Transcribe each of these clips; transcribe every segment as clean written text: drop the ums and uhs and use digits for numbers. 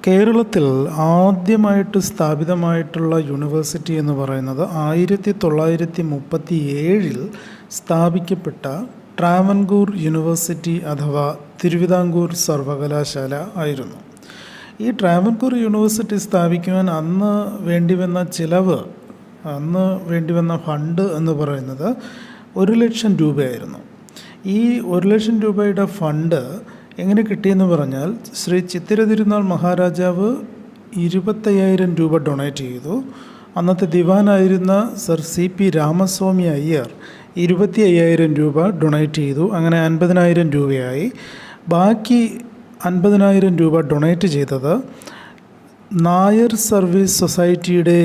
കേരളത്തിൽ ആദ്യമായിട്ട് സ്ഥാപിതമായിട്ടുള്ള യൂണിവേഴ്സിറ്റി എന്ന് പറയുന്നത് 1937 സ്ഥാപിക്കപ്പെട്ട ട്രാവൻകൂർ യൂണിവേഴ്സിറ്റി അഥവാ തിരുവിതാംകൂർ സർവകലാശാല ആയിരുന്നു. ഈ ട്രാവൻകൂർ യൂണിവേഴ്സിറ്റി സ്ഥാപിക്കുവാൻ അന്ന് വേണ്ടിവന്ന ഫണ്ട് എന്ന് പറയുന്നത് 1,00,000 രൂപയായിരുന്നു. ഈ 1,00,000 രൂപയുടെ ഫണ്ട് എങ്ങനെ കിട്ടിയെന്ന് പറഞ്ഞാൽ ശ്രീ ചിത്തിര തിരുനാൾ മഹാരാജാവ് 25,000 രൂപ ഡൊണേറ്റ് ചെയ്തു. അന്നത്തെ ദിവാനായിരുന്ന സർ CP രാമസ്വാമി അയ്യർ 25,000 രൂപ ഡൊണേറ്റ് ചെയ്തു. അങ്ങനെ 50,000 രൂപയായി. ബാക്കി 50,000 രൂപ ഡൊണേറ്റ് ചെയ്തത് നായർ സർവീസ് സൊസൈറ്റിയുടെ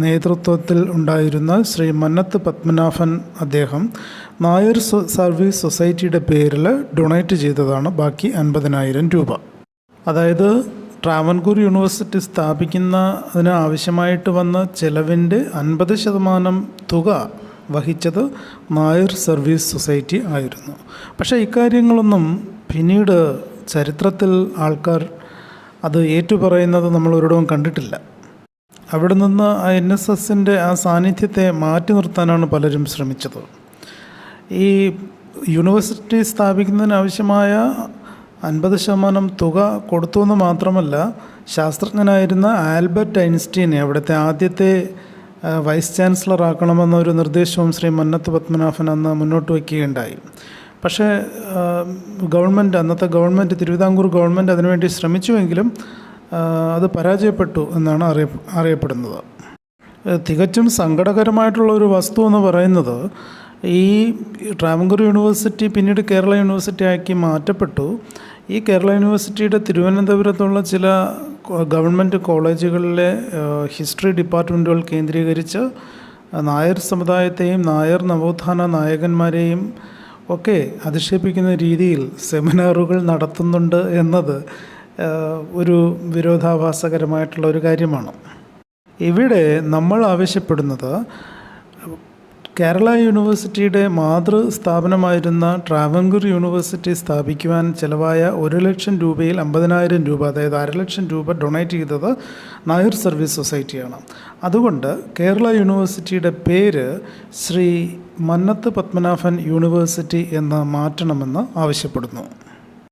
നേതൃത്വത്തിൽ ഉണ്ടായിരുന്ന ശ്രീ മന്നത്ത് പത്മനാഭൻ അദ്ദേഹം നായർ സർവീസ് സൊസൈറ്റിയുടെ പേരിൽ ഡൊണേറ്റ് ചെയ്തതാണ് ബാക്കി 50,000 രൂപ. അതായത് ട്രാവൻകൂർ യൂണിവേഴ്സിറ്റി സ്ഥാപിക്കുന്നതിന് ആവശ്യമായിട്ട് വന്ന ചെലവിൻ്റെ 50% തുക വഹിച്ചത് നായർ സർവീസ് സൊസൈറ്റി ആയിരുന്നു. പക്ഷേ ഇക്കാര്യങ്ങളൊന്നും പിന്നീട് ചരിത്രത്തിൽ ആൾക്കാർ അത് ഏറ്റുപറയുന്നത് നമ്മൾ ഒരിടവും കണ്ടിട്ടില്ല. അവിടെ നിന്ന് ആ NSSൻ്റെ ആ സാന്നിധ്യത്തെ മാറ്റി നിർത്താനാണ് പലരും ശ്രമിച്ചത്. ഈ യൂണിവേഴ്സിറ്റി സ്ഥാപിക്കുന്നതിനാവശ്യമായ 50% തുക കൊടുത്തു എന്ന് മാത്രമല്ല, ശാസ്ത്രജ്ഞനായിരുന്ന ആൽബർട്ട് ഐൻസ്റ്റീനെ അവിടുത്തെ ആദ്യത്തെ വൈസ് ചാൻസലർ ആക്കണമെന്നൊരു നിർദ്ദേശവും ശ്രീ മന്നത്ത് പത്മനാഭൻ അന്ന് മുന്നോട്ട് വയ്ക്കുകയുണ്ടായി. പക്ഷേ അന്നത്തെ ഗവൺമെൻറ്, തിരുവിതാംകൂർ ഗവൺമെൻറ് അതിനുവേണ്ടി ശ്രമിച്ചുവെങ്കിലും അത് പരാജയപ്പെട്ടു എന്നാണ് അറിയപ്പെടുന്നത്. തികച്ചും സങ്കടകരമായിട്ടുള്ള ഒരു വസ്തു എന്ന് പറയുന്നത്, ഈ ട്രാവൻകൂർ യൂണിവേഴ്സിറ്റി പിന്നീട് കേരള യൂണിവേഴ്സിറ്റി ആക്കി മാറ്റപ്പെട്ടു. ഈ കേരള യൂണിവേഴ്സിറ്റിയുടെ തിരുവനന്തപുരത്തുള്ള ചില ഗവൺമെൻറ് കോളേജുകളിലെ ഹിസ്റ്ററി ഡിപ്പാർട്ട്മെൻറ്റുകൾ കേന്ദ്രീകരിച്ച് നായർ സമുദായത്തെയും നായർ നവോത്ഥാന നായകന്മാരെയും ഒക്കെ അധിക്ഷേപിക്കുന്ന രീതിയിൽ സെമിനാറുകൾ നടത്തുന്നുണ്ട് എന്നത് ഒരു വിരോധാഭാസകരമായിട്ടുള്ള ഒരു കാര്യമാണ്. ഇവിടെ നമ്മൾ ആവശ്യപ്പെടുന്നത് കേരള യൂണിവേഴ്സിറ്റിയുടെ മാതൃസ്ഥാപനമായിരുന്ന ട്രാവൻകൂർ യൂണിവേഴ്സിറ്റി സ്ഥാപിക്കുവാൻ ചിലവായ 1,00,000 രൂപയിൽ 50,000 രൂപ, അതായത് 1,50,000 രൂപ ഡൊണേറ്റ് ചെയ്തത് നായർ സർവീസ് സൊസൈറ്റിയാണ്. അതുകൊണ്ട് കേരള യൂണിവേഴ്സിറ്റിയുടെ പേര് ശ്രീ മന്നത്ത് പത്മനാഭൻ യൂണിവേഴ്സിറ്റി എന്ന് മാറ്റണമെന്ന് ആവശ്യപ്പെടുന്നു.